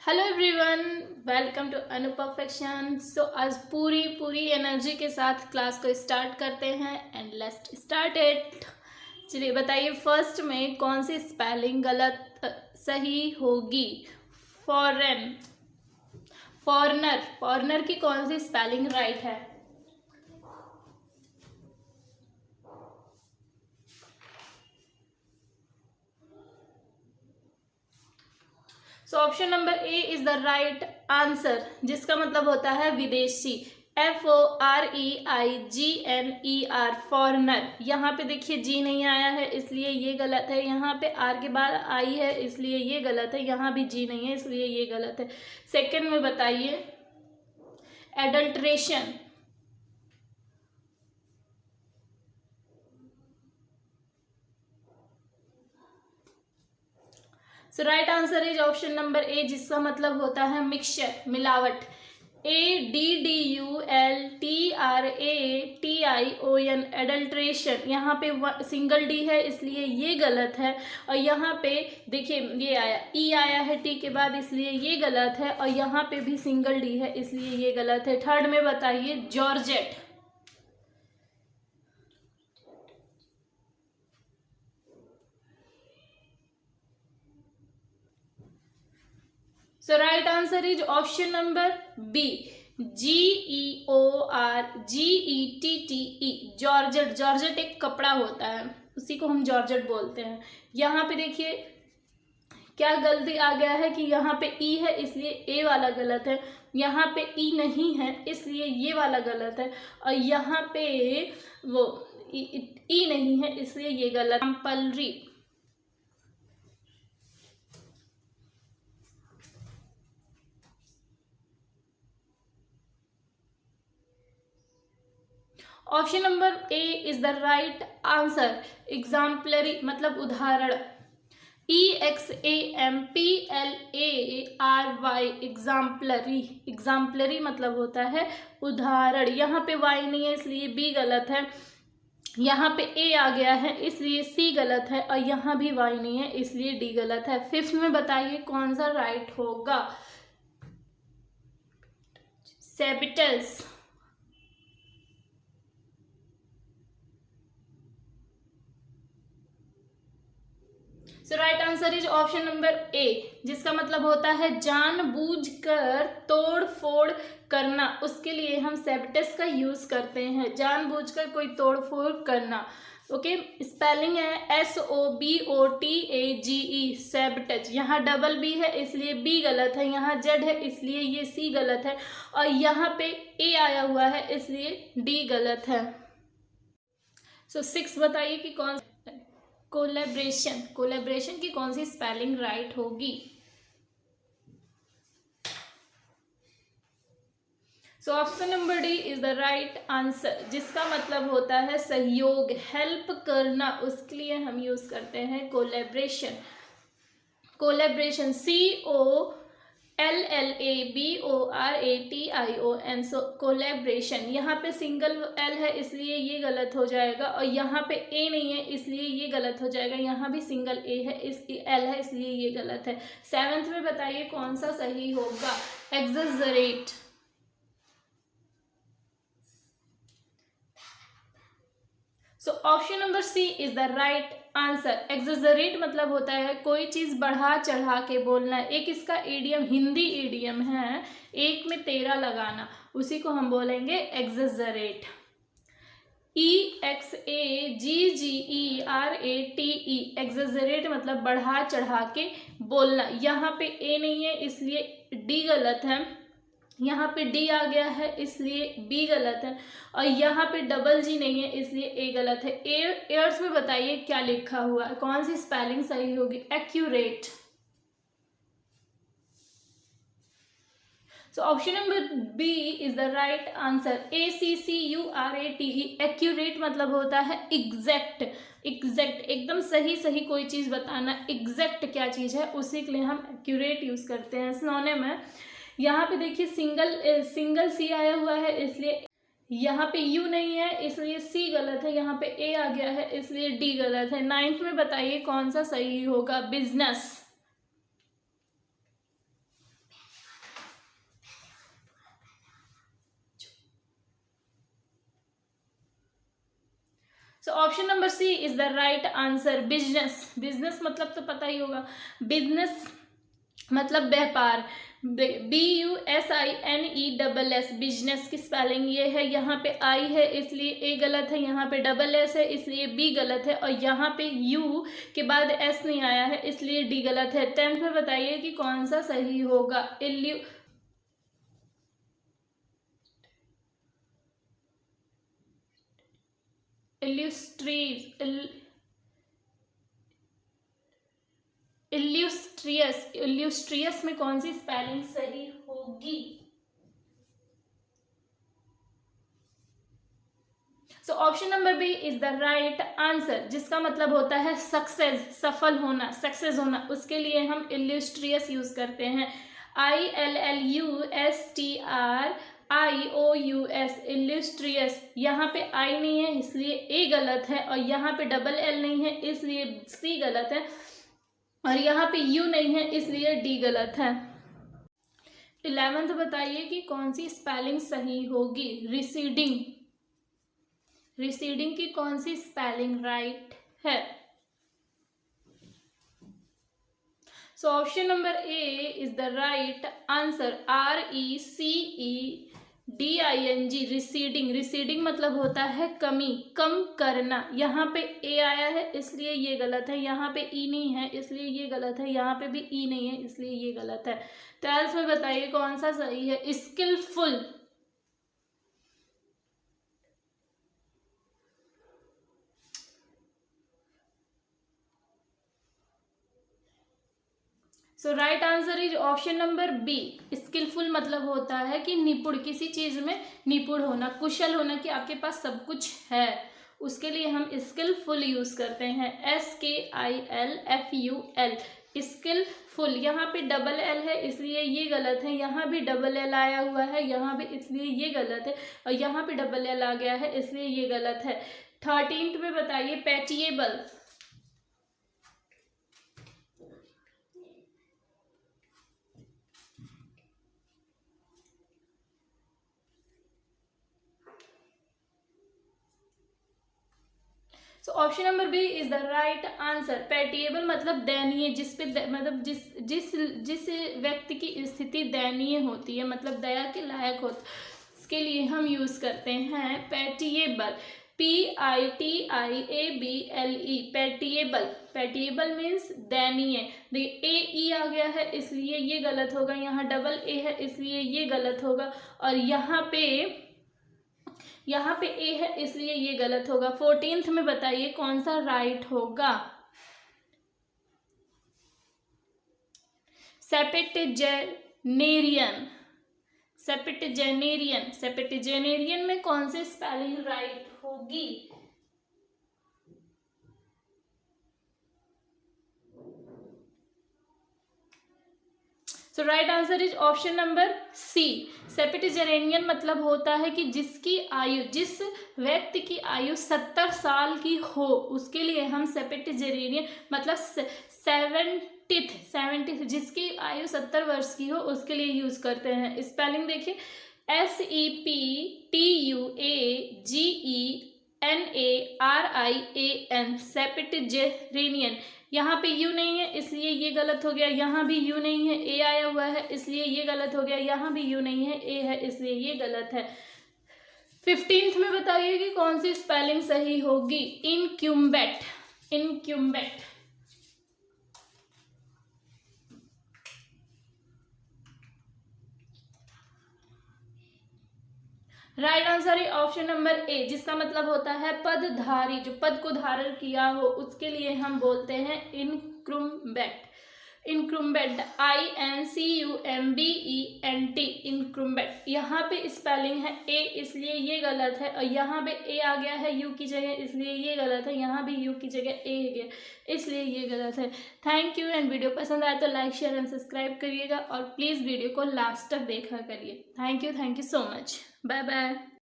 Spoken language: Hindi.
हेलो एवरीवन, वेलकम टू अनुपरफेक्शन। सो आज पूरी एनर्जी के साथ क्लास को स्टार्ट करते हैं एंड लेट्स स्टार्ट इट। चलिए बताइए, फर्स्ट में कौन सी स्पेलिंग सही होगी? फॉरेन, फॉरनर की कौन सी स्पेलिंग राइट है? सो option number A is the right answer, जिसका मतलब होता है विदेशी। FOREIGNER, foreigner. यहाँ पे देखिए जी नहीं आया है इसलिए ये गलत है, यहाँ पे आर के बाद आई है इसलिए ये गलत है, यहाँ भी जी नहीं है इसलिए ये गलत है। सेकंड में बताइए, adulteration. So right answer is option number A, जिसका मतलब होता है मिक्सचर, मिलावट। ADDULTRATION, adulteration. यहाँ पे सिंगल डी है इसलिए ये गलत है, और यहाँ पे देखिए ये आया ई आया है टी के बाद इसलिए ये गलत है, और यहाँ पे भी सिंगल डी है इसलिए ये गलत है। थर्ड में बताइए, georgette. So right answer is option number B, GEORGETTE, georgette. Georgette एक कपड़ा होता है, उसी को हम जॉर्जेट बोलते हैं। यहाँ पे देखिए क्या गलती आ गया है कि यहाँ पे ई है इसलिए ए वाला गलत है, यहाँ पे ई नहीं है इसलिए ये वाला गलत है, और यहाँ पे वो ई नहीं है इसलिए ये गलत। Exemplary. Option number A is the right answer. Exemplary मतलब उदाहरण। EXAMPLARY, exemplary. एग्जाम्पलरी मतलब होता है उदाहरण। यहाँ पे वाई नहीं है इसलिए बी गलत है, यहाँ पे ए आ गया है इसलिए सी गलत है, और यहाँ भी वाई नहीं है इसलिए डी गलत है। फिफ्थ में बताइए कौन सा राइट होगा? सेबिटस। So right answer is option number A, जिसका मतलब होता है जानबूझकर तोड़ फोड़ करना। उसके लिए हम सेबिटस का यूज करते हैं, जानबूझकर कोई तोड़ फोड़ करना। ओके, स्पेलिंग है SOBOTAGE, सेबिटज। यहाँ डबल बी है इसलिए बी गलत है, यहाँ जेड है इसलिए ये सी गलत है, और यहाँ पे ए आया हुआ है इसलिए डी गलत है। सो सिक्स बताइए कि कौन। कोलैबोरेशन, कोलैबोरेशन की कौन सी स्पेलिंग राइट होगी? So option number D is the right answer, जिसका मतलब होता है सहयोग, हेल्प करना। उसके लिए हम यूज करते हैं कोलैबोरेशन। कोलैबोरेशन COLLABORATION, सो कोलैबोरेशन। यहाँ पे सिंगल एल है इसलिए ये गलत हो जाएगा, और यहाँ पे ए नहीं है इसलिए ये गलत हो जाएगा, यहाँ भी सिंगल ए है इस एल है इसलिए ये गलत है। सेवेंथ में बताइए कौन सा सही होगा? Exaggerate. So option number C is the right answer. Exaggerate मतलब होता है कोई चीज बढ़ा चढ़ा के बोलना। एक इसका ईडियम, हिंदी ईडियम है, एक में तेरा लगाना, उसी को हम बोलेंगे एक्सजरेट। EXAGGERATE, एक्सजरेट मतलब बढ़ा चढ़ा के बोलना। यहाँ पे ए नहीं है इसलिए डी गलत है, यहाँ पे डी आ गया है इसलिए बी गलत है, और यहाँ पे डबल जी नहीं है इसलिए ए गलत है। एयर्स में बताइए क्या लिखा हुआ है, कौन सी स्पेलिंग सही होगी? Accurate. So option number B is the right answer. ACCURATE, accurate मतलब होता है एग्जैक्ट। एग्जैक्ट एकदम सही सही कोई चीज बताना, एग्जैक्ट क्या चीज है उसी के लिए हम एक्यूरेट यूज करते हैं। सिनोनिम है। यहाँ पे देखिए सिंगल सी आया हुआ है इसलिए, यहाँ पे यू नहीं है इसलिए सी गलत है, यहाँ पे ए आ गया है इसलिए डी गलत है। नाइन्थ में बताइए कौन सा सही होगा? Business. So option number C is the right answer. Business, business मतलब तो पता ही होगा, बिजनेस मतलब व्यापार, BUSINESS, बिजनेस की स्पेलिंग ये है। यहाँ पे आई है इसलिए ए गलत है, यहाँ पे डबल एस है इसलिए बी गलत है, और यहाँ पे यू के बाद एस नहीं आया है इसलिए डी गलत है। 10th में बताइए कि कौन सा सही होगा। इल्यूस्ट्रियस, इल्यूस्ट्रियस में कौन सी स्पेलिंग सही होगी। So option number B is the right answer, जिसका मतलब होता है सक्सेस, सफल होना, सक्सेस होना। उसके लिए हम इल्यूस्ट्रियस यूज करते हैं, ILLUSTRIOUS, इल्यूस्ट्रियस। यहाँ पे आई नहीं है इसलिए ए गलत है, और यहाँ पे डबल एल नहीं है इसलिए सी गलत है, और यहाँ पे यू नहीं है इसलिए डी गलत है। 11th बताइए कि कौन सी स्पेलिंग सही होगी। रिसीडिंग, रिसीडिंग की कौन सी स्पेलिंग राइट है। सो option number A is the right answer, RECEDING, receding. Receding मतलब होता है कमी, कम करना। यहाँ पे ए आया है इसलिए ये गलत है, यहाँ पे ई नहीं है इसलिए ये गलत है, यहाँ पे भी ई नहीं है इसलिए ये गलत है। 12th में बताइए कौन सा सही है। Skilful, so right answer is option number B. Skilful मतलब होता है कि निपुण, किसी चीज में निपुण होना, कुशल होना, कि आपके पास सब कुछ है, उसके लिए हम स्किलफुल यूज करते हैं, SKILFUL, स्किलफुल। यहाँ पे डबल एल है इसलिए ये गलत है, यहाँ भी डबल एल आया हुआ है, यहाँ भी इसलिए ये गलत है, और यहाँ पे डबल एल आ गया है इसलिए ये गलत है। 13th में बताइए pitiable. So option number B is the right answer. Pitiable मतलब दयनीय, जिस पे मतलब जिस जिस व्यक्ति की स्थिति दयनीय होती है, मतलब दया के लायक होती, इसके लिए हम यूज करते हैं पैटिएबल, PITIABLE, पैटिएबल। पैटिएबल मीन्स दयनीय। देखिए ए ई आ गया है इसलिए ये गलत होगा, यहाँ डबल ए है इसलिए ये गलत होगा, और यहाँ पे ए है इसलिए ये गलत होगा। 14th में बताइए कौन सा राइट होगा। सेपेटेजेनेरियन, सेपेटेजेनेरियन, सेपेटेजेनेरियन में कौन सी स्पेलिंग राइट होगी। So right answer is option number C. Septuagenarian मतलब होता है कि जिसकी आयु, जिस व्यक्ति की आयु 70 साल की हो, उसके लिए हम सेपेटेजेनेरियन मतलब 70th, जिसकी आयु 70 वर्ष की हो उसके लिए यूज करते हैं। स्पेलिंग देखिए, SEPTUAGENARIAN, सेपेटेजेनेरियन। यहाँ पे यू नहीं है इसलिए ये गलत हो गया, यहाँ भी यू नहीं है, ए आया हुआ है इसलिए ये गलत हो गया, यहाँ भी यू नहीं है, ए है इसलिए ये गलत है। 15th में बताइए कि कौन सी स्पेलिंग सही होगी। इनक्यूम्बेट, इनक्यूम्बेट। राइट आंसर है ऑप्शन नंबर ए, जिसका मतलब होता है पदधारी, जो पद को धारण किया हो उसके लिए हम बोलते हैं इनक्रूम्बेट। इनक्रूम्बेट, INCUMBENT, इनक्रूम्बेट। यहाँ पे स्पेलिंग है ए इसलिए ये गलत है, और यहाँ पे ए आ गया है यू की जगह इसलिए ये गलत है, यहाँ भी यू की जगह ए गया इसलिए ये गलत है। थैंक यू, एंड वीडियो पसंद आए तो लाइक शेयर एंड सब्सक्राइब करिएगा, और प्लीज़ वीडियो को लास्ट तक देखा करिए। Thank you so much, bye bye.